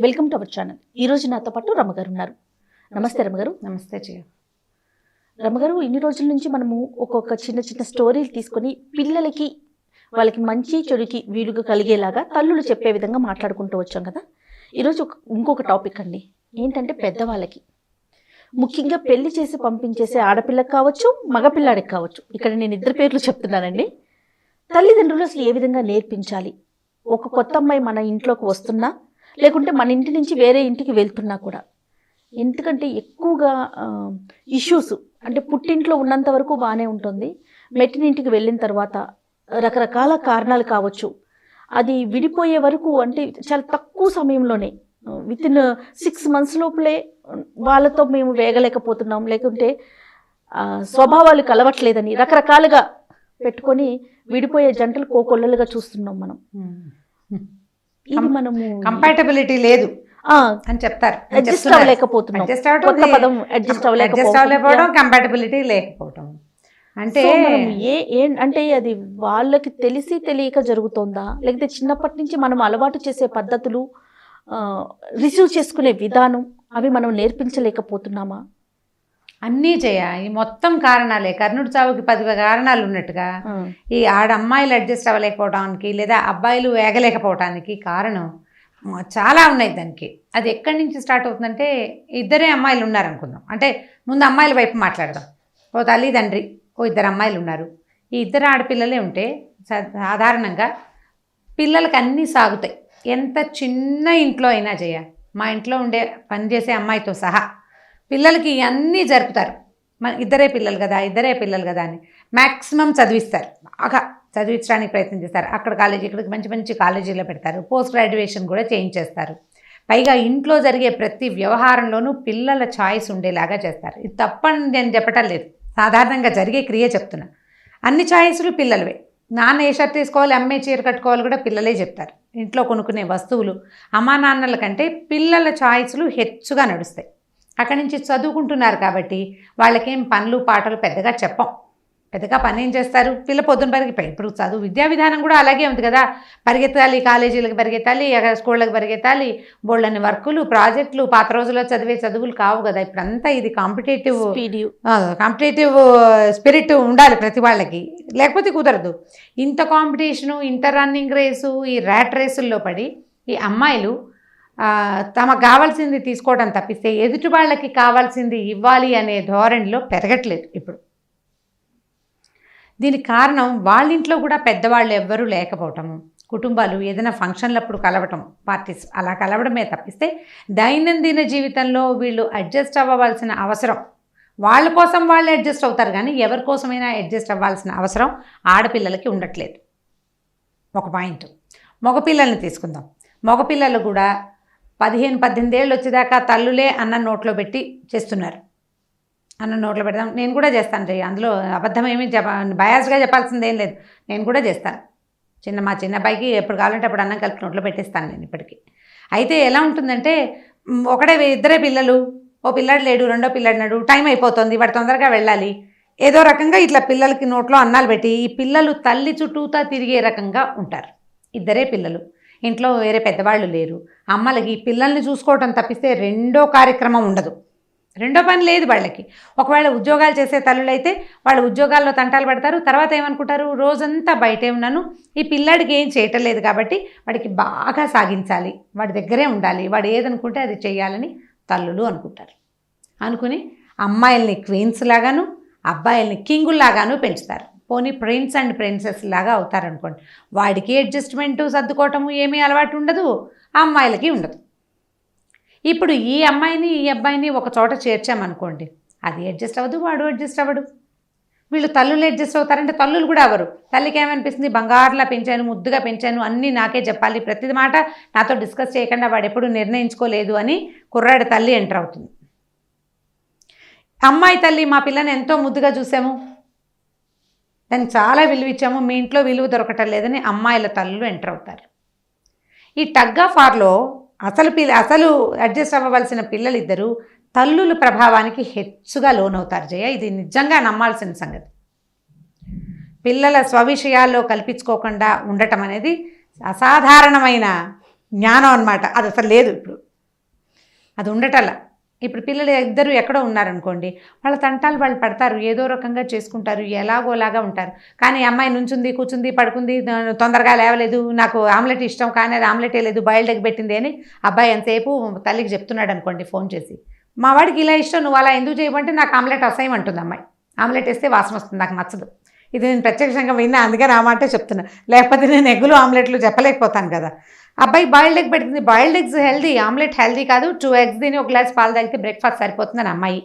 Welcome to our channel. ఈరోజు నాతో పాటు రమ్మగారు ఉన్నారు. నమస్తే రమ్మగారు. నమస్తే జయ. రమ్మగారు, ఇన్ని రోజుల నుంచి మనము ఒక్కొక్క చిన్న చిన్న స్టోరీలు తీసుకొని పిల్లలకి వాళ్ళకి మంచి చెడుకి వీలుగా కలిగేలాగా తల్లులు చెప్పే విధంగా మాట్లాడుకుంటూ వచ్చాం కదా. ఈరోజు ఇంకొక టాపిక్ అండి, ఏంటంటే పెద్దవాళ్ళకి ముఖ్యంగా పెళ్లి చేసి పంపించేసే ఆడపిల్లకి కావచ్చు, మగపిల్లాడికి కావచ్చు, ఇక్కడ నేను ఇద్దరు పేర్లు చెప్తున్నానండి. తల్లిదండ్రులు అసలు ఏ విధంగా నేర్పించాలి? ఒక కొత్త అమ్మాయి మన ఇంట్లోకి వస్తున్నా, లేకుంటే మన ఇంటి నుంచి వేరే ఇంటికి వెళ్తున్నా కూడా, ఎందుకంటే ఎక్కువగా ఇష్యూస్ అంటే పుట్టింట్లో ఉన్నంత వరకు బాగానే ఉంటుంది, మెట్టినింటికి వెళ్ళిన తర్వాత రకరకాల కారణాలు కావచ్చు, అది విడిపోయే వరకు అంటే చాలా తక్కువ సమయంలోనే వితిన్ 6 months లోపలే వాళ్ళతో మేము వేగలేకపోతున్నాం, లేకుంటే స్వభావాలు కలవట్లేదని రకరకాలుగా పెట్టుకొని విడిపోయే జంటలు కోకొల్లలుగా చూస్తున్నాం మనం. ఇది మనము కంపాటబిలిటీ లేదు అని చెప్తారు. అడ్జస్ట్ అవ్వలేకపోతున్నాం, కొత్త పదం అడ్జస్ట్ అవ్వలేకపోవడం, కంపాటబిలిటీ లేకపోవడం అంటే అంటే అది వాళ్ళకి తెలిసి తెలియక జరుగుతుందా, లేకపోతే చిన్నప్పటి నుంచి మనం అలవాటు చేసే పద్ధతులు, రిసీవ్ చేసుకునే విధానం అవి మనం నేర్పించలేకపోతున్నామా? అన్నీ ఈ మొత్తం కారణాలే. కర్ణుడి చావుకి 10 కారణాలు ఉన్నట్టుగా ఈ అమ్మాయిలు అడ్జస్ట్ అవ్వలేకపోవడానికి లేదా అబ్బాయిలు వేగలేకపోవడానికి కారణం చాలా ఉన్నాయి దానికి. అది ఎక్కడి నుంచి స్టార్ట్ అవుతుందంటే, ఇద్దరే అమ్మాయిలు ఉన్నారనుకుందాం. అంటే ముందు అమ్మాయిల వైపు మాట్లాడదాం. ఓ తల్లి తండ్రి, ఓ 2 అమ్మాయిలు ఉన్నారు. ఈ 2 ఆడపిల్లలే ఉంటే సాధారణంగా పిల్లలకి అన్నీ సాగుతాయి. ఎంత చిన్న ఇంట్లో అయినా మా ఇంట్లో ఉండే పనిచేసే అమ్మాయితో సహా పిల్లలకి అన్నీ జరుపుతారు. ఇద్దరే పిల్లలు కదా అని మ్యాక్సిమం చదివిస్తారు, బాగా చదివించడానికి ప్రయత్నం చేస్తారు. అక్కడ కాలేజీ, ఇక్కడికి మంచి మంచి కాలేజీలో పెడతారు, పోస్ట్ గ్రాడ్యుయేషన్ కూడా చేయించేస్తారు. పైగా ఇంట్లో జరిగే ప్రతి వ్యవహారంలోనూ పిల్లల ఛాయిస్ ఉండేలాగా చేస్తారు. ఇది తప్పని నేను చెప్పటం లేదు, సాధారణంగా జరిగే క్రియ చెప్తున్నా. అన్ని ఛాయిస్లు పిల్లలవే. నాన్న ఏ షర్ట్ తీసుకోవాలి, అమ్మే చీర కట్టుకోవాలి కూడా పిల్లలే చెప్తారు. ఇంట్లో కొనుక్కునే వస్తువులు అమ్మా నాన్నల కంటే పిల్లల ఛాయిస్లు హెచ్చుగా నడుస్తాయి. అక్కడి నుంచి చదువుకుంటున్నారు కాబట్టి వాళ్ళకేం పనులు పాటలు పెద్దగా పని ఏం చేస్తారు? పిల్ల పొద్దున పరిగిపోయి. ఇప్పుడు చదువు విద్యా విధానం కూడా అలాగే ఉంది కదా. పరిగెత్తాలి, కాలేజీలకు పరిగెత్తాలి, స్కూళ్ళకి పరిగెత్తాలి, బోళ్ళని వర్కులు, ప్రాజెక్టులు. పాత రోజుల్లో చదివే చదువులు కావు కదా. ఇప్పుడంతా ఇది కాంపిటేటివ్ స్పిరిట్ ఉండాలి ప్రతి వాళ్ళకి, లేకపోతే కుదరదు. ఇంత కాంపిటీషను, ఇంత రన్నింగ్ రేసు, ఈ ర్యాట్ రేసుల్లో పడి ఈ అమ్మాయిలు తమకు కావాల్సింది తీసుకోవడం తప్పిస్తే ఎదుటి వాళ్ళకి కావాల్సింది ఇవ్వాలి అనే ధోరణిలో పెరగట్లేదు ఇప్పుడు. దీనికి కారణం వాళ్ళింట్లో కూడా పెద్దవాళ్ళు ఎవ్వరూ లేకపోవటము, కుటుంబాలు ఏదైనా ఫంక్షన్లప్పుడు కలవటం, పార్టీస్ అలా కలవడమే తప్పిస్తే దైనందిన జీవితంలో వీళ్ళు అడ్జస్ట్ అవ్వవలసిన అవసరం, వాళ్ళ కోసం వాళ్ళు అడ్జస్ట్ అవుతారు కానీ ఎవరి కోసమైనా అడ్జస్ట్ అవ్వాల్సిన అవసరం ఆడపిల్లలకి ఉండట్లేదు. ఒక పాయింట్. మగపిల్లల్ని తీసుకుందాం. మగపిల్లలు కూడా 15-18 ఏళ్ళు వచ్చేదాకా తల్లులే అన్నం నోట్లో పెట్టి చేస్తున్నారు. అన్నం నోట్లో పెడదాం, నేను కూడా చేస్తాను జయ, అందులో అబద్ధం ఏమీ బయాస్గా చెప్పాల్సింది ఏం లేదు. నేను కూడా చేస్తాను. మా చిన్న అబ్బాయికి ఎప్పుడు కావాలంటే అప్పుడు అన్నం కలిపి నోట్లో పెట్టేస్తాను నేను ఇప్పటికీ. అయితే ఎలా ఉంటుందంటే, ఇద్దరే పిల్లలు, ఓ పిల్లాడు లేడు, రెండో పిల్లాడు నాడు, టైం అయిపోతుంది, వాడు తొందరగా వెళ్ళాలి, ఏదో రకంగా ఇట్లా పిల్లలకి నోట్లో అన్నాలు పెట్టి ఈ పిల్లలు తల్లి చుట్టూతా తిరిగే రకంగా ఉంటారు. ఇద్దరే పిల్లలు, ఇంట్లో వేరే పెద్దవాళ్ళు లేరు. అమ్మలకి పిల్లల్ని చూసుకోవటం తప్పిస్తే రెండో కార్యక్రమం ఉండదు, రెండో పని లేదు వాళ్ళకి. ఒకవేళ ఉద్యోగాలు చేసే తల్లులైతే వాళ్ళు ఉద్యోగాల్లో తంటాలు పడతారు. తర్వాత ఏమనుకుంటారు, రోజంతా బయటే ఉన్నాను, ఈ పిల్లాడికి ఏం చేయటం లేదు కాబట్టి వాడికి బాగా సాగించాలి, వాడి దగ్గరే ఉండాలి, వాడు ఏదనుకుంటే అది చేయాలని తల్లులు అనుకుంటారు. అనుకుని అమ్మాయిల్ని క్వీన్స్ లాగాను, అబ్బాయిల్ని కింగుల్లాగాను పెంచుతారు. పోనీ ప్రిన్స్ అండ్ ప్రిన్సెస్ లాగా అవుతారనుకోండి. వాడికి అడ్జస్ట్మెంటు, సర్దుకోవటము ఏమీ అలవాటు ఉండదు, ఆ అమ్మాయిలకి ఉండదు. ఇప్పుడు ఈ అమ్మాయిని ఈ అబ్బాయిని ఒక చోట చేర్చామనుకోండి, అది అడ్జస్ట్ అవ్వదు, వాడు అడ్జస్ట్ అవ్వడు. వీళ్ళు తల్లులు అడ్జస్ట్ అవుతారంటే తల్లులు కూడా అవ్వరు. తల్లికి ఏమనిపిస్తుంది, బంగారులా పెంచాను, ముద్దుగా పెంచాను, అన్నీ నాకే చెప్పాలి, ప్రతి మాట నాతో డిస్కస్ చేయకుండా వాడు ఎప్పుడు నిర్ణయించుకోలేదు అని కుర్రాడి తల్లి ఎంటర్ అవుతుంది. అమ్మాయి తల్లి, మా పిల్లని ఎంతో ముద్దుగా చూసాము, దానికి చాలా విలువ ఇచ్చాము, మీ ఇంట్లో విలువ దొరకటం లేదని అమ్మాయిల తల్లులు ఎంటర్ అవుతారు. ఈ టగ్ ఆఫ్ వార్లో అసలు అడ్జస్ట్ అవ్వవలసిన పిల్లలిద్దరూ తల్లుల ప్రభావానికి హెచ్చుగా లోనవుతారు జయ. ఇది నిజంగా నమ్మాల్సిన సంగతి. పిల్లల స్వవిషయాల్లో కల్పించుకోకుండా ఉండటం అనేది అసాధారణమైన జ్ఞానం అన్నమాట. అది అసలు లేదు ఇప్పుడు. అది ఉండటల్లా. ఇప్పుడు పిల్లలు ఇద్దరు ఎక్కడో ఉన్నారనుకోండి, వాళ్ళ తంటాలు వాళ్ళు పడతారు, ఏదో రకంగా చేసుకుంటారు, ఎలాగోలాగా ఉంటారు. కానీ అమ్మాయి నుంచుంది, కూర్చుంది, పడుకుంది, తొందరగా లేవలేదు, నాకు ఆమ్లెట్ ఇష్టం కానీ అది ఆమ్లెటే లేదు, బాయిల్డ్ ఎగ్ పెట్టింది అని అబ్బాయి ఎంతసేపు తల్లికి చెప్తున్నాడు అనుకోండి ఫోన్ చేసి, మా వాడికి ఇలా ఇష్టం, నువ్వు అలా ఎందుకు చేయమంటే నాకు ఆమ్లెట్ అసహ్యం అంటుంది అమ్మాయి. ఆమ్లెట్ వేస్తే వాసన వస్తుంది, నాకు నచ్చదు. ఇది నేను ప్రత్యక్షంగా విన్నా, అందుకని ఆ మాట చెప్తున్నా. లేకపోతే నేను ఎగ్గులు ఆమ్లెట్లు చెప్పలేకపోతాను కదా. అబ్బాయి బాయిల్డ్ ఎగ్ పెట్టింది, boiled eggs healthy, omelette healthy కాదు, 2 eggs తిని ఒక గ్లాస్ పాలు తాగితే బ్రేక్ఫాస్ట్ సరిపోతుందని అమ్మాయి.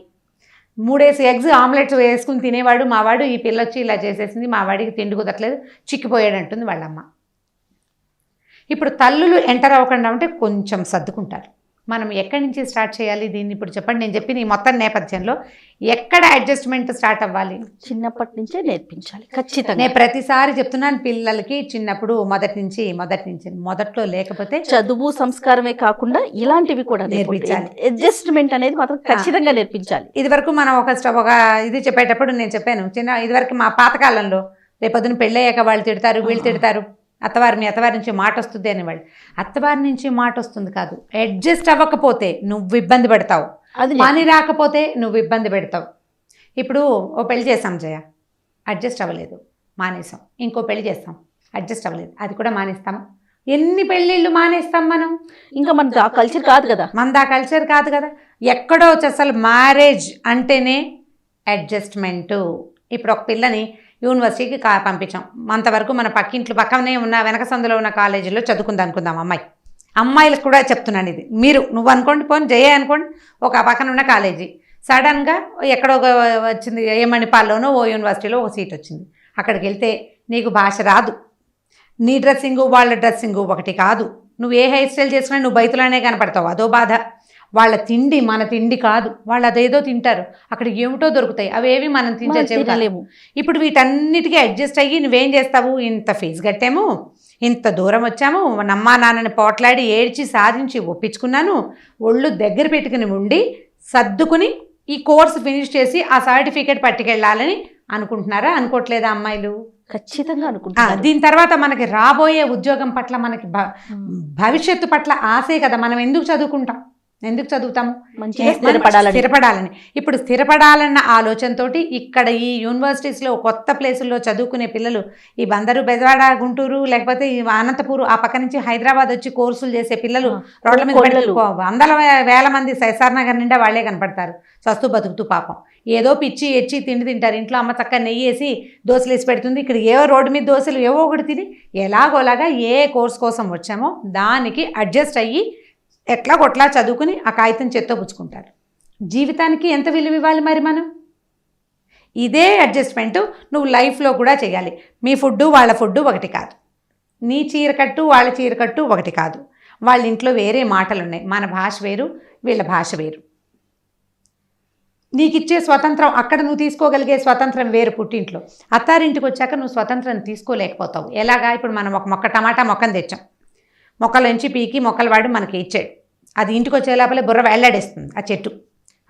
3 eggs ఆమ్లెట్స్ వేసుకుని తినేవాడు మావాడు, ఈ పిల్ల వచ్చి ఇలా చేసేసింది, మా వాడికి తిండి కుదరట్లేదు, చిక్కిపోయాడు అంటుంది వాళ్ళమ్మ. ఇప్పుడు తల్లులు ఎంటర్ అవ్వకుండా ఉంటే కొంచెం సర్దుకుంటారు. మనం ఎక్కడి నుంచి స్టార్ట్ చేయాలి దీన్ని ఇప్పుడు చెప్పండి. నేను చెప్పిన ఈ మొత్తం నేపథ్యంలో ఎక్కడ అడ్జస్ట్మెంట్ స్టార్ట్ అవ్వాలి? చిన్నప్పటి నుంచే నేర్పించాలి ఖచ్చితంగా. నేను ప్రతిసారి చెప్తున్నాను పిల్లలకి, చిన్నప్పుడు మొదటి నుంచి మొదట్లో లేకపోతే చదువు సంస్కారమే కాకుండా ఇలాంటివి కూడా నేర్పించాలి. అడ్జస్ట్మెంట్ అనేది మాత్రం ఖచ్చితంగా నేర్పించాలి. ఇది వరకు మనం ఒక ఇది చెప్పేటప్పుడు నేను చెప్పాను, ఇదివరకు మా పాతకాలంలో రేపొద్దున పెళ్ళయ్యాక వాళ్ళు తిడతారు, వీళ్ళు తిడతారు, మీ అత్తవారి నుంచి మాట వస్తుంది అనేవాళ్ళు. అత్తవారి నుంచి మాట వస్తుంది కాదు, అడ్జస్ట్ అవ్వకపోతే నువ్వు ఇబ్బంది పడతావు, అది పని రాకపోతే నువ్వు ఇబ్బంది పెడతావు. ఇప్పుడు ఓ పెళ్లి చేస్తాం జయ, అడ్జస్ట్ అవ్వలేదు, మానేసాం. ఇంకో పెళ్లి చేస్తాం, అడ్జస్ట్ అవ్వలేదు, అది కూడా మానేస్తాం. ఎన్ని పెళ్ళిళ్ళు మానేస్తాం మనం? ఇంకా మనది ఆ కల్చర్ కాదు కదా, మనది ఆ కల్చర్ కాదు కదా. ఎక్కడో అసలు మ్యారేజ్ అంటేనే అడ్జస్ట్మెంటు. ఇప్పుడు ఒక పిల్లని యూనివర్సిటీకి పంపించాం, అంతవరకు మన పక్కనే ఉన్న వెనక సందులో ఉన్న కాలేజీలో చదువుకుంది అనుకుందాం అమ్మాయి. అమ్మాయిలకు కూడా చెప్తున్నాను ఇది, నువ్వు అనుకోండి, పోనీ జయ అనుకోండి, ఒక పక్కన ఉన్న కాలేజీ సడన్గా ఎక్కడో వచ్చింది, ఏ మణిపాల్లోనో ఓ యూనివర్సిటీలో ఒక సీట్ వచ్చింది. అక్కడికి వెళ్తే నీకు భాష రాదు, నీ డ్రెస్సింగు వాళ్ళ డ్రెస్సింగు ఒకటి కాదు, నువ్వు ఏ హెయిర్ స్టైల్ చేసుకున్నా నువ్వు బయటలోనే కనపడతావు, అదో బాధ. వాళ్ళ తిండి మన తిండి కాదు, వాళ్ళు అదేదో తింటారు, అక్కడ ఏమిటో దొరుకుతాయి, అవేవి మనం తినలేము. ఇప్పుడు వీటన్నిటికీ అడ్జస్ట్ అయ్యి నువ్వేం చేస్తావు? ఇంత ఫీజు కట్టాము, ఇంత దూరం వచ్చాము, నమ్మా నాన్నని పోట్లాడి ఏడ్చి సాధించి ఒప్పించుకున్నాను, ఒళ్ళు దగ్గర పెట్టుకుని ఉండి సర్దుకుని ఈ కోర్సు ఫినిష్ చేసి ఆ సర్టిఫికేట్ పట్టుకెళ్ళాలని అనుకుంటున్నారా? అనుకోవట్లేదా అమ్మాయిలు? ఖచ్చితంగా అనుకుంటున్నారు. దీని తర్వాత మనకి రాబోయే ఉద్యోగం పట్ల, మనకి భవిష్యత్తు పట్ల ఆశే కదా. మనం ఎందుకు చదువుకుంటాం, ఎందుకు చదువుతాము? స్థిరపడాలని. ఇప్పుడు స్థిరపడాలన్న ఆలోచనతో ఇక్కడ ఈ యూనివర్సిటీస్లో కొత్త ప్లేసుల్లో చదువుకునే పిల్లలు ఈ బందరు, బెజవాడ, గుంటూరు, లేకపోతే ఈ అనంతపూర్, ఆ పక్క నుంచి హైదరాబాద్ వచ్చి కోర్సులు చేసే పిల్లలు రోడ్ల మీద వందల వేల మంది ఎస్ఆర్ నగర్ నిండా వాళ్లే కనపడతారు, చస్తూ బతుకుతూ పాపం. ఏదో పిచ్చి ఎచ్చి తిండి తింటారు, ఇంట్లో అమ్మ చక్కగా నెయ్యి వేసి దోశలు వేసి పెడుతుంది, ఇక్కడ ఏవో రోడ్డు మీద దోశలు ఏవో ఒకటి తిని ఎలాగోలాగా ఏ కోర్స్ కోసం వచ్చామో దానికి అడ్జస్ట్ అయ్యి ఎట్లా కొట్లా చదువుకుని ఆ కాగితం చేత్తో పుచ్చుకుంటారు. జీవితానికి ఎంత విలువ ఇవ్వాలి మరి మనం? ఇదే అడ్జస్ట్మెంటు నువ్వు లైఫ్లో కూడా చేయాలి. మీ ఫుడ్డు వాళ్ళ ఫుడ్డు ఒకటి కాదు, నీ చీరకట్టు వాళ్ళ చీరకట్టు ఒకటి కాదు, వాళ్ళ ఇంట్లో వేరే మాటలు ఉన్నాయి, మన భాష వేరు, వీళ్ళ భాష వేరు. నీకు ఇచ్చే స్వతంత్రం, అక్కడ నువ్వు తీసుకోగలిగే స్వతంత్రం వేరు పుట్టింట్లో. అత్తారింటికి వచ్చాక నువ్వు స్వతంత్రం తీసుకోలేకపోతావు. ఎలాగా? ఇప్పుడు మనం ఒక టమాటా మొక్కను తెచ్చాం, మొక్కల నుంచి పీకి మొక్కలు వాడి మనకి ఇచ్చాడు, అది ఇంటికి వచ్చే లోపలే బుర్ర వేలాడేస్తుంది ఆ చెట్టు,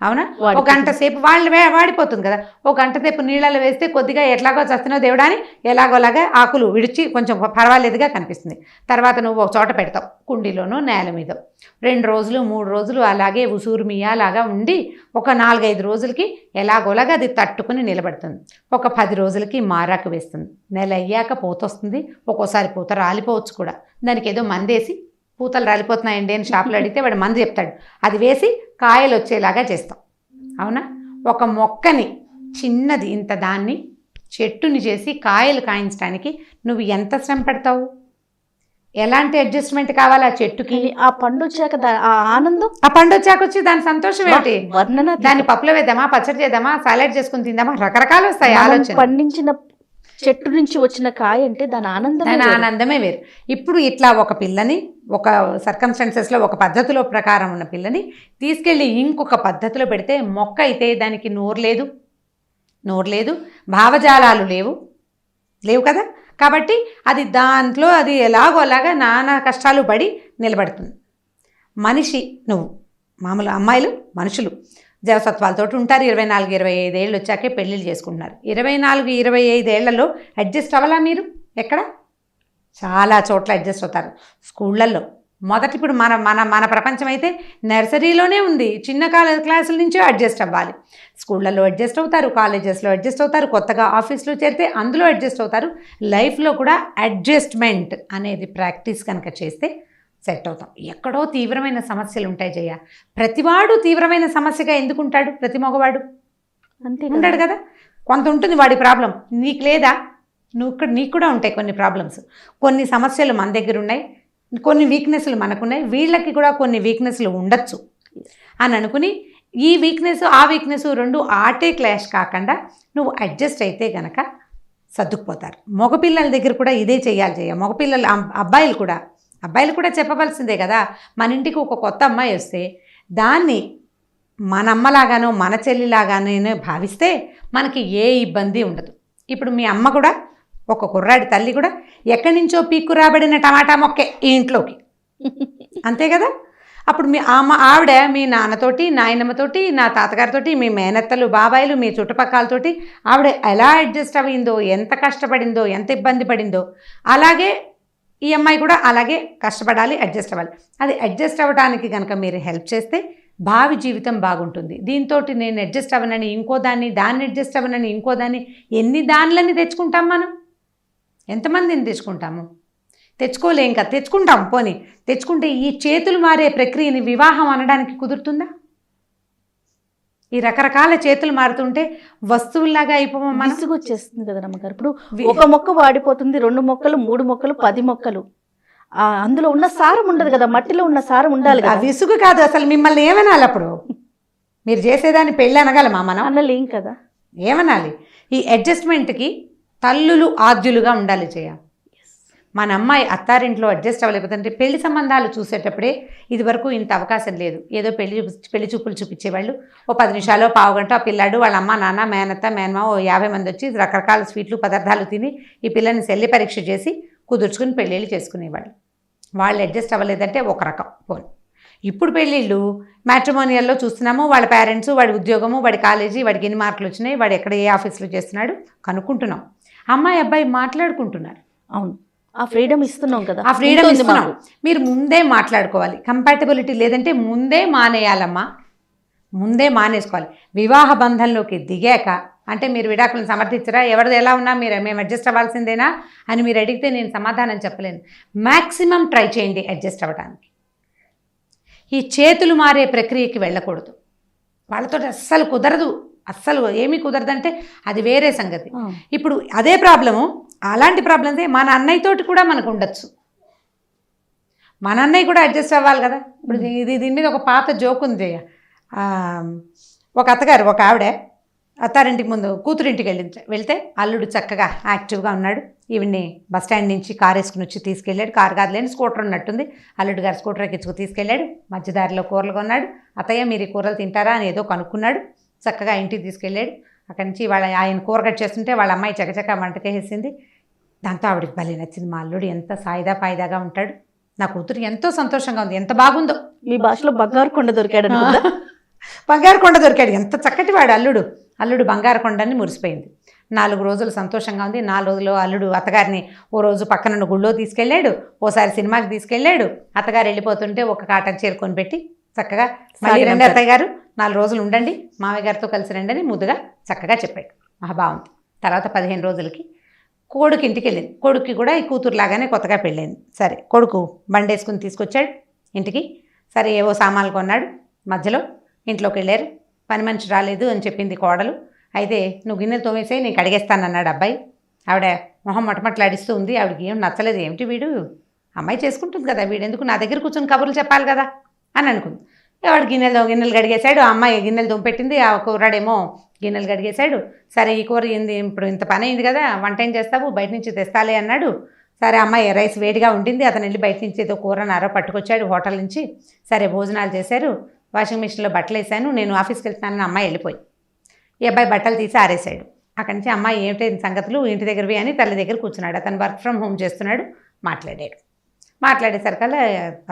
అవునా? ఒక గంట సేపు వాడిపోతుంది కదా. ఒక గంట సేపు నీళ్ళలో వేస్తే కొద్దిగా ఎట్లాగో చస్తున్నావు దేవుడా అని ఎలాగోలాగా ఆకులు విడిచి కొంచెం పర్వాలేదుగా కనిపిస్తుంది. తర్వాత నువ్వు ఒక చోట పెడతావు, కుండీలోనూ నేల మీద. 2 రోజులు 3 రోజులు అలాగే ఉసూరు మియాలాగా ఉండి ఒక 4-5 రోజులకి ఎలాగోలాగా అది తట్టుకుని నిలబడుతుంది. ఒక 10 రోజులకి మారాకు వేస్తుంది, నెల అయ్యాక పూత వస్తుంది, ఒక్కోసారి పూత రాలిపోవచ్చు కూడా. దానికి ఏదో మందేసి పూతలు రాలిపోతున్నాయండి అని షాప్లో అడిగితే వాడు మందు చెప్తాడు, అది వేసి కాయలు వచ్చేలాగా చేస్తాం, అవునా? ఒక మొక్కని చిన్నది ఇంత దాన్ని చెట్టుని చేసి కాయలు కాయించడానికి నువ్వు ఎంత శ్రమ పడతావు? ఎలాంటి అడ్జస్ట్మెంట్ కావాలి ఆ చెట్టుకి? ఆ పండు వచ్చాక ఆ ఆనందం, ఆ పండు వచ్చాక వచ్చి దాని సంతోషం ఏమిటి? వర్ణన. దాన్ని పప్పులో వేద్దామా, పచ్చడి చేద్దామా, సాలెడ్ చేసుకుని తిందామా, రకరకాలు వస్తాయి ఆలోచన. పండించిన చెట్టు నుంచి వచ్చిన కాయ అంటే దాని ఆనందమే వేరు. ఇప్పుడు ఇట్లా ఒక పిల్లని ఒక సర్కమ్స్టాన్సెస్లో ఒక పద్ధతిలో ప్రకారం ఉన్న పిల్లని తీసుకెళ్ళి ఇంకొక పద్ధతిలో పెడితే మొక్క అయితే దానికి నోరు లేదు, భావజాలాలు లేవు కదా. కాబట్టి అది దాంట్లో అది ఎలాగోలాగా నానా కష్టాలు పడి నిలబడుతుంది. మనిషి నువ్వు మామూలు అమ్మాయిలు మనుషులు జవసత్వాలతో ఉంటారు. 24-25 ఏళ్ళు వచ్చాకే పెళ్ళిళ్ళు చేసుకుంటున్నారు. 24-25 ఏళ్లలో అడ్జస్ట్ అవ్వాలా మీరు? ఎక్కడ? చాలా చోట్ల అడ్జస్ట్ అవుతారు. స్కూళ్ళల్లో, మొదటి ఇప్పుడు మన మన మన ప్రపంచం అయితే నర్సరీలోనే ఉంది. చిన్న క్లాసుల నుంచే అడ్జస్ట్ అవ్వాలి. స్కూళ్ళల్లో అడ్జస్ట్ అవుతారు, కాలేజెస్లో అడ్జస్ట్ అవుతారు, కొత్తగా ఆఫీస్లో చేరితే అందులో అడ్జస్ట్ అవుతారు. లైఫ్లో కూడా అడ్జస్ట్మెంట్ అనేది ప్రాక్టీస్ కనుక చేస్తే సెట్ అవుతాం. ఎక్కడో తీవ్రమైన సమస్యలు ఉంటాయి జయ. ప్రతివాడు తీవ్రమైన సమస్యగా ఎందుకు ఉంటాడు? ప్రతి మగవాడు అంతే ఉంటాడు కదా. కొంత ఉంటుంది వాడి ప్రాబ్లం, నీకు లేదా? నీకు కూడా ఉంటాయి కొన్ని ప్రాబ్లమ్స్. కొన్ని సమస్యలు మన దగ్గర ఉన్నాయి, కొన్ని వీక్నెస్లు మనకున్నాయి, వీళ్ళకి కూడా కొన్ని వీక్నెస్లు ఉండొచ్చు అని అనుకుని ఈ వీక్నెస్ ఆ వీక్నెస్ రెండు ఆటే క్లాష్ కాకుండా నువ్వు అడ్జస్ట్ అయితే గనక సర్దుకుపోతారు. మగపిల్లల దగ్గర కూడా ఇదే చేయాలి జయ. మగపిల్లలు అబ్బాయిలు కూడా చెప్పవలసిందే కదా. మన ఇంటికి ఒక కొత్త అమ్మాయి వస్తే దాన్ని మన అమ్మలాగానో మన చెల్లిలాగానే భావిస్తే మనకి ఏ ఇబ్బంది ఉండదు. ఇప్పుడు మీ అమ్మ కూడా, ఒక కుర్రాడి తల్లి కూడా ఎక్కడి నుంచో పీక్కు రాబడిన టమాటా మొక్కే ఈ ఇంట్లోకి, అంతే కదా. అప్పుడు మీ ఆవిడ మీ నాన్నతోటి, నాయనమ్మతోటి, నా తాతగారితోటి, మీ మేనత్తలు, బాబాయిలు, మీ చుట్టుపక్కలతోటి ఆవిడ ఎలా అడ్జస్ట్ అయిందో, ఎంత కష్టపడిందో, ఎంత ఇబ్బంది పడిందో, అలాగే ఈ అమ్మాయి కూడా అలాగే కష్టపడాలి, అడ్జస్ట్ అవ్వాలి. అది అడ్జస్ట్ అవ్వడానికి కనుక మీరు హెల్ప్ చేస్తే భావి జీవితం బాగుంటుంది. దీంతో నేను అడ్జస్ట్ అవ్వనని ఇంకో దాన్ని అడ్జస్ట్ అవ్వనని ఇంకో దాన్ని, ఎన్ని దానిలని తెచ్చుకుంటాం మనం? ఎంతమందిని తెచ్చుకుంటాము? తెచ్చుకోలేం కదా. తెచ్చుకుంటాం, పోనీ తెచ్చుకుంటే ఈ చేతులు మారే ప్రక్రియని వివాహం అనడానికి కుదురుతుందా? ఈ రకరకాల చేతులు మారుతుంటే వస్తువుల్లాగా అయిపోవడం మనసుకు వచ్చేస్తుంది కదా రమ్మగారు. ఇప్పుడు ఒక మొక్క వాడిపోతుంది, 2 మొక్కలు, 3 మొక్కలు, 10 మొక్కలు, అందులో ఉన్న సారం ఉండదు కదా, మట్టిలో ఉన్న సారం ఉండాలి కదా. విసుగు కాదు అసలు. మిమ్మల్ని ఏమనాలి అప్పుడు? మీరు చేసేదాన్ని పెళ్ళి అనగలమా మనం? అనలేం కదా. ఏమనాలి? ఈ అడ్జస్ట్మెంట్కి తల్లులు ఆద్యులుగా ఉండాలి చేయ. మన అమ్మాయి అత్తారింట్లో అడ్జస్ట్ అవ్వలేకపోతుంటే పెళ్లి సంబంధాలు చూసేటప్పుడే ఇదివరకు ఇంత అవకాశం లేదు. ఏదో పెళ్లి చూపులు చూపించేవాళ్ళు. ఓ 10 నిమిషాలు, పావుగంట ఆ పిల్లాడు, వాళ్ళ అమ్మ, నాన్న, మేనత్త, మేనమా ఓ 50 మంది వచ్చి రకరకాల స్వీట్లు పదార్థాలు తిని ఈ పిల్లని శల్య పరీక్ష చేసి కుదుర్చుకుని పెళ్ళిళ్ళు చేసుకునేవాళ్ళు. వాళ్ళు అడ్జస్ట్ అవ్వలేదంటే ఒక రకం పోనీ. ఇప్పుడు పెళ్ళిళ్ళు మ్యాట్రిమోనియల్లో చూస్తున్నాము. వాళ్ళ పేరెంట్స్, వాడి ఉద్యోగము, వాడి కాలేజీ, వాడికి ఎన్ని మార్కులు వచ్చినాయి, వాడు ఎక్కడ ఏ ఆఫీస్లో చేస్తున్నాడు కనుక్కుంటున్నాం. అమ్మాయి అబ్బాయి మాట్లాడుకుంటున్నారు. అవును, ఆ ఫ్రీడమ్ ఇస్తున్నాం కదా. ఆ ఫ్రీడమ్ ఇస్తున్నాం. మీరు ముందే మాట్లాడుకోవాలి. కంపాటబిలిటీ లేదంటే ముందే మానేయాలమ్మా, ముందే మానేసుకోవాలి. వివాహ బంధంలోకి దిగాక అంటే మీరు విడాకులను సమర్థించరా, ఎవరిది ఎలా ఉన్నా మేము అడ్జస్ట్ అవ్వాల్సిందేనా అని మీరు అడిగితే నేను సమాధానం చెప్పలేను. మ్యాక్సిమం ట్రై చేయండి అడ్జస్ట్ అవ్వడానికి. ఈ చేతులు మారే ప్రక్రియకి వెళ్ళకూడదు. వాళ్ళతో అస్సలు కుదరదు, అస్సలు ఏమీ కుదరదంటే అది వేరే సంగతి. ఇప్పుడు అదే ప్రాబ్లము, అలాంటి ప్రాబ్లమ్సే మన అన్నయ్యతోటి కూడా మనకు ఉండొచ్చు. మన అన్నయ్య కూడా అడ్జస్ట్ అవ్వాలి కదా. ఇప్పుడు దీని మీద ఒక పాత జోక్ ఉంది. ఒక అత్తగారు, ఒక ఆవిడ అత్తారింటికి ముందు కూతురింటికి వెళ్తే అల్లుడు చక్కగా యాక్టివ్గా ఉన్నాడు. ఈవిడ్ని బస్ స్టాండ్ నుంచి కారు వేసుకుని వచ్చి తీసుకెళ్ళాడు. కారు కాదులేని స్కూటర్ ఉన్నట్టుంది. అల్లుడు గారు స్కూటర్ ఎక్కించుకు తీసుకెళ్ళాడు. మధ్యదారిలో కూరలు కొన్నాడు. అత్తయ్య మీరు ఈ కూరలు తింటారా అని ఏదో కనుక్కున్నాడు. చక్కగా ఇంటికి తీసుకెళ్ళాడు. అక్కడి నుంచి ఆయన కూర కట్ చేస్తుంటే వాళ్ళ అమ్మాయి చకచక వంటకేసేసింది. దాంతో ఆవిడకి భలే నచ్చింది. మా అల్లుడు ఎంత సాయిదా పాయిదాగా ఉంటాడు, నా కూతురు ఎంతో సంతోషంగా ఉంది, ఎంత బాగుందో. మీ భాషలో బంగారు కొండ దొరికాడు అనుకుంటా. బంగారు కొండ దొరికాడు, ఎంత చక్కటి వాడు అల్లుడు బంగారు కొండని మురిసిపోయింది. 4 రోజులు సంతోషంగా ఉంది. 4 రోజులు అల్లుడు అత్తగారిని ఓ రోజు పక్కన గుళ్ళో తీసుకెళ్ళాడు, ఓసారి సినిమాకి తీసుకెళ్ళాడు. అత్తగారు వెళ్ళిపోతుంటే ఒక కాటన్ చీర కొని పెట్టి చక్కగా మళ్ళీ రండి అత్తయ్య గారు 4 రోజులు ఉండండి, మామయ్య గారితో కలిసి రండి అని ముద్దుగా చక్కగా చెప్పాడు. బాగుంది. తర్వాత 15 రోజులకి కొడుకు ఇంటికి వెళ్ళింది. కొడుక్కి కూడా ఈ కూతురులాగానే కొత్తగా పెళ్ళైంది. సరే కొడుకు బండి వేసుకుని తీసుకొచ్చాడు ఇంటికి. సరే ఏవో సామాన్లు కొన్నాడు. మధ్యలో ఇంట్లోకి వెళ్ళారు. పని మనిషి రాలేదు అని చెప్పింది కోడలు. అయితే నువ్వు గిన్నెలు తోమేసే నేను కడిగేస్తానన్నాడు అబ్బాయి. ఆవిడ మొహం మటమట్లాడిస్తూ ఉంది. ఆవిడకి ఏం నచ్చలేదు. ఏమిటి వీడు, అమ్మాయి చేసుకుంటుంది కదా, వీడెందుకు నా దగ్గర కూర్చొని కబుర్లు చెప్పాలి కదా అని అనుకుంది. వాడు గిన్నెలు కడిగేశాడు. ఆ అమ్మాయి గిన్నెలు దుంపెట్టింది. ఆ కూరడేమో గిన్నెలు కడిగేశాడు. సరే ఈ కూర ఏంది, ఇప్పుడు ఇంత పని అయింది కదా, వంట ఏం చేస్తావు, బయట నుంచి తెస్తాలే అన్నాడు. సరే అమ్మాయి రైస్ వేడిగా ఉండింది. అతను వెళ్ళి బయట నుంచి ఏదో కూర నారో పట్టుకొచ్చాడు హోటల్ నుంచి. సరే భోజనాలు చేశారు. వాషింగ్ మిషన్లో బట్టలు వేసాను, నేను ఆఫీస్కి వెళ్తున్నానని అమ్మాయి వెళ్ళిపోయి ఈ అబ్బాయి బట్టలు తీసి ఆరేసాడు. అక్కడి నుంచి అమ్మాయి ఏమిటి సంగతులు ఇంటి దగ్గరవి అని తల్లి దగ్గర కూర్చున్నాడు. అతను వర్క్ ఫ్రమ్ హోమ్ చేస్తున్నాడు. మాట్లాడేసరికల్లా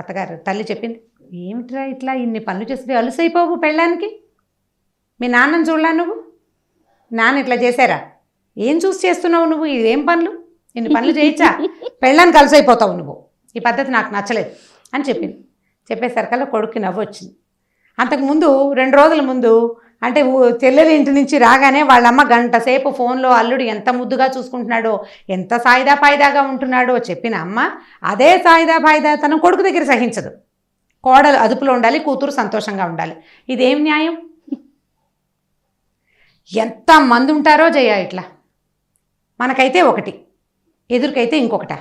అత్తగారు తల్లి చెప్పింది, ఏమిట్రా ఇట్లా ఇన్ని పనులు చేస్తే అలుసైపోవు పెళ్ళానికి, మీ నాన్నని చూడలా నువ్వు, నాన్న ఇట్లా చేశారా, ఏం చూసి చేస్తున్నావు నువ్వు, ఇదేం పనులు, ఇన్ని పనులు చేయొచ్చా, పెళ్ళానికి అలుసైపోతావు నువ్వు, ఈ పద్ధతి నాకు నచ్చలేదు అని చెప్పింది. చెప్పేసరికల్లా కొడుక్కి నవ్వు వచ్చింది. అంతకుముందు 2 రోజుల ముందు అంటే చెల్లెలి ఇంటి నుంచి రాగానే వాళ్ళమ్మ గంట సేపు ఫోన్లో అల్లుడు ఎంత ముద్దుగా చూసుకుంటున్నాడో, ఎంత సాయిదా పాయిదాగా ఉంటున్నాడో చెప్పిన అమ్మ అదే సాయిదా పాయిదా తన కొడుకు దగ్గర సహించదు. కోడలు అదుపులో ఉండాలి, కూతురు సంతోషంగా ఉండాలి. ఇదేం న్యాయం? ఎంతమంది ఉంటారో జయ ఇట్లా. మనకైతే ఒకటి, ఎదురుకైతే ఇంకొకట.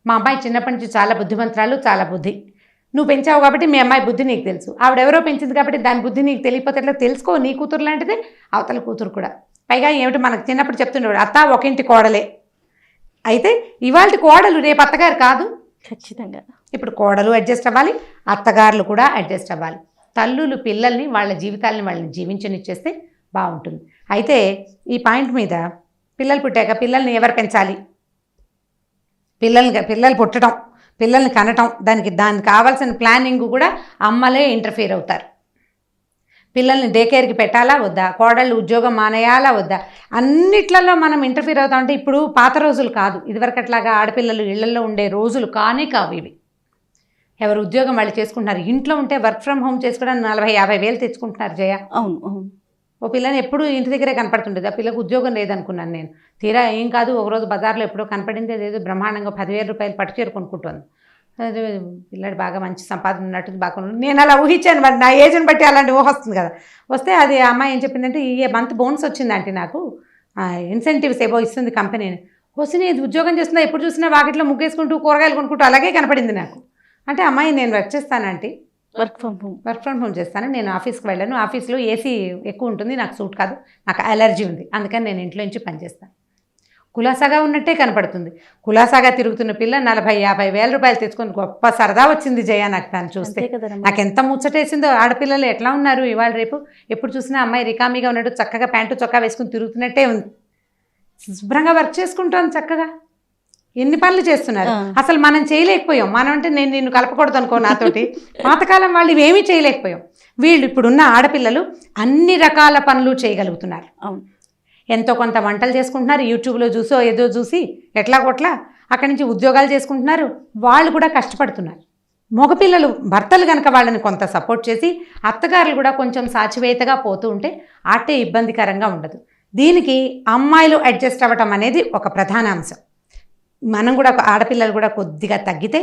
మా అమ్మాయి చిన్నప్పటి నుంచి చాలా బుద్ధిమంతురాలు, చాలా బుద్ధి. నువ్వు పెంచావు కాబట్టి మీ అమ్మాయి బుద్ధి నీకు తెలుసు. ఆవిడెవరో పెంచింది కాబట్టి దాని బుద్ధి నీకు తెలియకపోతే ఎట్లా? తెలుసుకో, నీ కూతురు లాంటిదే అవతల కూతురు కూడా. పైగా ఏమిటి మనకు చిన్నప్పుడు చెప్తుండేవాడు, అత్త ఒక ఇంటి కోడలే. అయితే ఇవాళ కోడలు రేపు అత్తగారు కాదు. ఖచ్చితంగా ఇప్పుడు కోడలు అడ్జస్ట్ అవ్వాలి, అత్తగారులు కూడా అడ్జస్ట్ అవ్వాలి. తల్లులు పిల్లల్ని వాళ్ళ జీవితాలని వాళ్ళని జీవించనిచ్చేస్తే బాగుంటుంది. అయితే ఈ పాయింట్ మీద పిల్లలు పుట్టాక పిల్లల్ని ఎవరు పెంచాలి? పిల్లలు పుట్టడం, పిల్లల్ని కనటం, దానికి కావాల్సిన ప్లానింగ్ కూడా అమ్మలే ఇంటర్ఫియర్ అవుతారు. పిల్లల్ని డే కేర్కి పెట్టాలా వద్దా, కోడళ్ళు ఉద్యోగం మానేయాలా వద్దా, అన్నిట్లలో మనం ఇంటర్ఫియర్ అవుతాం. అంటే ఇప్పుడు పాత రోజులు కాదు, ఇదివరకట్లాగా ఆడపిల్లలు ఇళ్లలో ఉండే రోజులు కానే కావు ఇవి. ఎవరు ఉద్యోగం వాళ్ళు చేసుకుంటున్నారు. ఇంట్లో ఉంటే వర్క్ ఫ్రమ్ హోమ్ చేసుకోవడానికి 40-50 వేలు తెచ్చుకుంటున్నారు జయ. అవును అవును. ఓ పిల్లని ఎప్పుడు ఇంటి దగ్గరే కనపడుతుండేది. ఆ పిల్లకి ఉద్యోగం లేదనుకున్నాను నేను. తీరా ఏం కాదు, ఒకరోజు బజార్లో ఎప్పుడో కనపడింది, అదేదో బ్రహ్మాండంగా 10,000 రూపాయలు పట్టుచీర కొనుక్కుంటాను. అదే పిల్లడు బాగా మంచి సంపాదన ఉన్నట్టు బాగా నేను అలా ఊహించాను. మరి నా ఏజ్ని బట్టి అలాంటి ఊహ వస్తుంది కదా. వస్తే అది ఆ అమ్మాయి ఏం చెప్పిందంటే, ఈ మంత్ బోనస్ వచ్చిందంటే నాకు ఇన్సెంటివ్స్ ఏవో ఇస్తుంది కంపెనీ. వస్తే నేను ఉద్యోగం చేస్తున్నా, ఎప్పుడు చూసినా వాకిట్లో ముగ్గేసుకుంటూ కూరగాయలు కొనుక్కుంటూ అలాగే కనపడింది నాకు. అంటే అమ్మాయి నేను వర్క్ చేస్తానంటే వర్క్ ఫ్రమ్ హోమ్ చేస్తాను, నేను ఆఫీస్కి వెళ్ళాను, ఆఫీస్లో ఏసీ ఎక్కువ ఉంటుంది, నాకు సూట్ కాదు, నాకు అలర్జీ ఉంది, అందుకని నేను ఇంట్లో నుంచి పనిచేస్తాను. కులాసాగా ఉన్నట్టే కనపడుతుంది. కులాసాగా తిరుగుతున్న పిల్ల 40-50 వేల రూపాయలు తెచ్చుకొని గొప్ప సరదా వచ్చింది జయ నాకు తను చూస్తే. నాకు ఎంత ముచ్చటేసిందో. ఆడపిల్లలు ఎట్లా ఉన్నారు ఇవాళ రేపు. ఎప్పుడు చూసినా అమ్మాయి రికామీగా ఉన్నట్టు చక్కగా ప్యాంటు చొక్కా వేసుకుని తిరుగుతున్నట్టే ఉంది. శుభ్రంగా వర్క్ చేసుకుంటాను చక్కగా. ఎన్ని పనులు చేస్తున్నారు. అసలు మనం చేయలేకపోయాం. మనం అంటే నేను నిన్ను కలపకూడదు అనుకో నాతోటి. పాతకాలం వాళ్ళు ఇవేమీ చేయలేకపోయాం. వీళ్ళు ఇప్పుడున్న ఆడపిల్లలు అన్ని రకాల పనులు చేయగలుగుతున్నారు. ఎంతో కొంత వంటలు చేసుకుంటున్నారు, యూట్యూబ్లో చూసో ఏదో చూసి ఎట్లా కొట్లా అక్కడి నుంచి ఉద్యోగాలు చేసుకుంటున్నారు. వాళ్ళు కూడా కష్టపడుతున్నారు. మగపిల్లలు భర్తలు కనుక వాళ్ళని కొంత సపోర్ట్ చేసి అత్తగారులు కూడా కొంచెం సాచివేతగా పోతూ ఉంటే ఆటే ఇబ్బందికరంగా ఉండదు. దీనికి అమ్మాయిలు అడ్జస్ట్ అవ్వటం అనేది ఒక ప్రధాన అంశం. మనం కూడా ఆడపిల్లలు కూడా కొద్దిగా తగ్గితే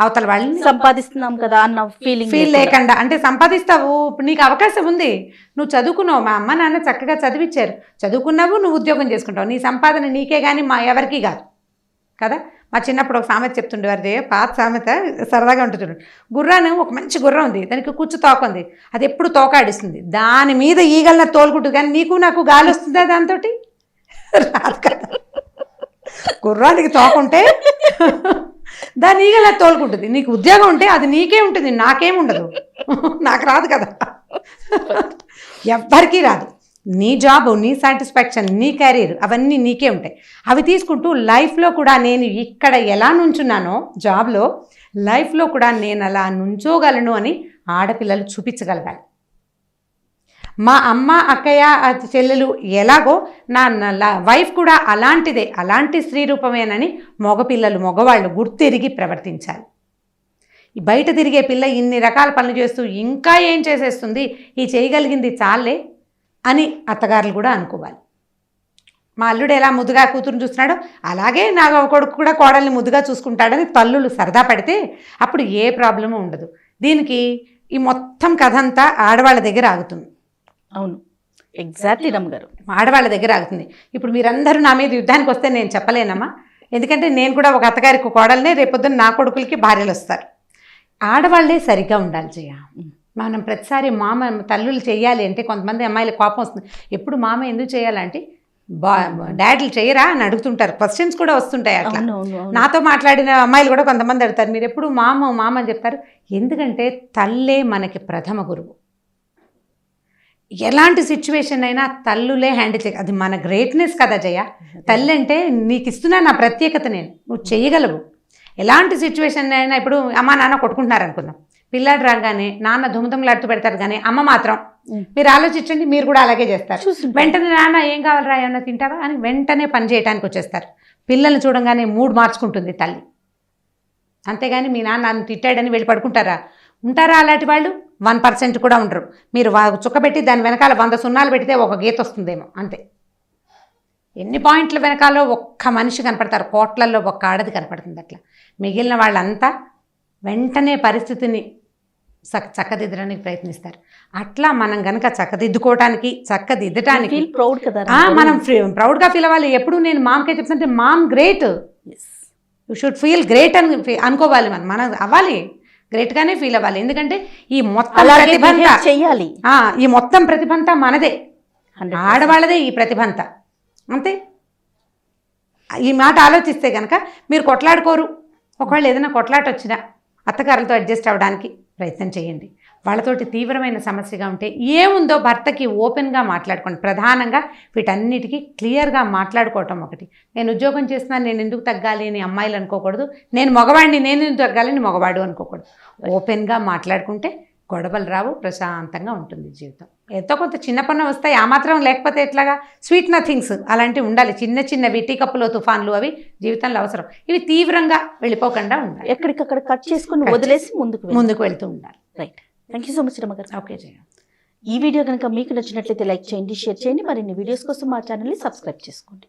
అవతల వాళ్ళని సంపాదిస్తున్నాం కదా అన్న ఫీల్ లేకుండా, అంటే సంపాదిస్తావు, నీకు అవకాశం ఉంది, నువ్వు చదువుకున్నావు, మా అమ్మ నాన్న చక్కగా చదివించారు, చదువుకున్నావు, నువ్వు ఉద్యోగం చేసుకుంటావు, నీ సంపాదన నీకే కానీ మా ఎవరికి కాదు కదా. మా చిన్నప్పుడు ఒక సామెత చెప్తుండేవారు, పాత సామెత సరదాగా ఉంటుంది. గుర్రాన్ని ఒక మంచి గుర్రం ఉంది, దానికి కూర్చు తోక ఉంది, అది ఎప్పుడు తోకాడిస్తుంది, దాని మీద ఈగలన తోలుకుంటుంది, కానీ నీకు నాకు గాలి వస్తుందా దాంతో? రాదు కదా. గుర్రానికి తోకుంటే దాని ఈగలా తోలుకుంటుంది. నీకు ఉద్యోగం ఉంటే అది నీకే ఉంటుంది, నాకేముండదు, నాకు రాదు కదా, ఎవ్వరికీ రాదు. నీ జాబ్, నీ సాటిస్ఫాక్షన్, నీ కెరీర్ అవన్నీ నీకే ఉంటాయి. అవి తీసుకుంటూ లైఫ్లో కూడా నేను ఇక్కడ ఎలా నుంచున్నానో జాబ్లో, లైఫ్లో కూడా నేను అలా నుంచోగలను అని ఆడపిల్లలు చూపించగలగాలి. మా అమ్మ అక్కయ్య చెల్లెలు ఎలాగో నా వైఫ్ కూడా అలాంటిదే, అలాంటి స్త్రీ రూపమేనని మగపిల్లలు మగవాళ్ళు గుర్తిరిగి ప్రవర్తించాలి. బయట తిరిగే పిల్ల ఇన్ని రకాల పనులు చేస్తూ ఇంకా ఏం చేసేస్తుంది, ఈ చేయగలిగింది చాలే అని అత్తగారులు కూడా అనుకోవాలి. మా అల్లుడు ఎలా ముద్దుగా కూతురుని చూస్తున్నాడో అలాగే నా కొడుకు కూడా కోడల్ని ముద్దుగా చూసుకుంటాడని తల్లులు సరదా పడితే అప్పుడు ఏ ప్రాబ్లము ఉండదు. దీనికి ఈ మొత్తం కథ అంతా ఆడవాళ్ళ దగ్గర ఆగుతుంది. అవును, ఎగ్జాక్ట్లీ రమ్మగారు, ఆడవాళ్ళ దగ్గర ఆగుతుంది. ఇప్పుడు మీరందరూ నా మీద యుద్ధానికి వస్తే నేను చెప్పలేనమ్మా, ఎందుకంటే నేను కూడా ఒక అత్తగారికి కోడలనే, రేపొద్దున నా కొడుకులకి భార్యలు వస్తారు. ఆడవాళ్ళే సరిగ్గా ఉండాలి జయ. మనం ప్రతిసారి మామ తల్లులు చేయాలి అంటే కొంతమంది అమ్మాయిలకు కోపం వస్తుంది. ఎప్పుడు మామ ఎందుకు చేయాలంటే డాడీలు చేయరా అని అడుగుతుంటారు, క్వశ్చన్స్ కూడా వస్తుంటాయి అట్లా. నాతో మాట్లాడిన అమ్మాయిలు కూడా కొంతమంది అడుగుతారు, మీరు ఎప్పుడు మామ మామ అని చెప్తారు. ఎందుకంటే తల్లే మనకి ప్రథమ గురువు. ఎలాంటి సిచ్యువేషన్ అయినా తల్లులే హ్యాండిల్ చేయ, అది మన గ్రేట్నెస్ కదా జయ. తల్లి అంటే నీకు ఇస్తున్నా నా ప్రత్యేకత, నువ్వు చేయగలవు. ఎలాంటి సిచ్యువేషన్ అయినా, ఇప్పుడు అమ్మ నాన్న కొట్టుకుంటున్నారు అనుకుందాం, పిల్లాడు రాగానే నాన్న దుమ్ముదుమ్ములాడుతూ పెడతారు, కానీ అమ్మ మాత్రం మీరు ఆలోచించండి, మీరు కూడా అలాగే చేస్తారు. వెంటనే నాన్న ఏం కావాలరా, ఏమన్నా తింటావా అని వెంటనే పని చేయడానికి వచ్చేస్తారు. పిల్లల్ని చూడంగానే మూడ్ మార్చుకుంటుంది తల్లి. అంతేగాని మీ నాన్న నన్ను తిట్టాడని వెళ్ళి పడుకుంటారా? ఉంటారా అలాంటి వాళ్ళు? 1% కూడా ఉండరు. మీరు చుక్క పెట్టి దాని వెనకాల 100 సున్నాలు పెడితే ఒక గీత వస్తుందేమో అంతే. ఎన్ని పాయింట్ల వెనకాలో ఒక్క మనిషి కనపడతారు, కోట్లల్లో ఒక్క ఆడది కనపడుతుంది. అట్లా మిగిలిన వాళ్ళంతా వెంటనే పరిస్థితిని చక్కదిద్దడానికి ప్రయత్నిస్తారు. అట్లా మనం కనుక చక్కదిద్దుకోవటానికి, చక్కదిద్దటానికి ప్రౌడ్ కదా, మనం ప్రౌడ్గా ఫీల్ అవ్వాలి. ఎప్పుడు నేను మామకే చెప్తుంటే మామ్ great, you should feel great అని అనుకోవాలి. మనం అవ్వాలి, గ్రేట్గానే ఫీల్ అవ్వాలి. ఎందుకంటే ఈ మొత్తం ప్రతిభంతా చెయ్యాలి, ఈ మొత్తం ప్రతిభంతా మనదే, ఆడవాళ్ళదే ఈ ప్రతిభంతా. అంతే. ఈ మాట ఆలోచిస్తే కనుక మీరు కొట్లాడుకోరు. ఒకవేళ ఏదైనా కొట్లాట వచ్చినా అత్తగారులతో అడ్జస్ట్ అవ్వడానికి ప్రయత్నం చేయండి. వాళ్ళతోటి తీవ్రమైన సమస్యగా ఉంటే ఏముందో భర్తకి ఓపెన్గా మాట్లాడుకోండి. ప్రధానంగా వీటన్నిటికీ క్లియర్గా మాట్లాడుకోవటం ఒకటి. నేను ఉద్యోగం చేస్తున్నాను, నేను ఎందుకు తగ్గాలి అని అమ్మాయిలు అనుకోకూడదు. నేను మగవాడిని, నేను ఎందుకు తగ్గాలని మగవాడు అనుకోకూడదు. ఓపెన్గా మాట్లాడుకుంటే గొడవలు రావు, ప్రశాంతంగా ఉంటుంది జీవితం. ఎంతో కొంత చిన్న పన్ను వస్తాయి, ఆ మాత్రం లేకపోతే ఎట్లాగా? స్వీట్ నథింగ్స్ అలాంటివి ఉండాలి. చిన్న చిన్నవి టీ కప్పులో తుఫాన్లు అవి జీవితంలో అవసరం. ఇవి తీవ్రంగా వెళ్ళిపోకుండా ఉండాలి. ఎక్కడికక్కడ కట్ చేసుకుని వదిలేసి ముందుకు వెళ్తూ ఉండాలి. Right. Thank you so much రమగారు. ఓకే జయ. ఈ వీడియో కనుక మీకు నచ్చినట్లయితే లైక్ చేయండి, షేర్ చేయండి. మరిన్ని వీడియోస్ కోసం మా ఛానల్ని సబ్స్క్రైబ్ చేసుకోండి.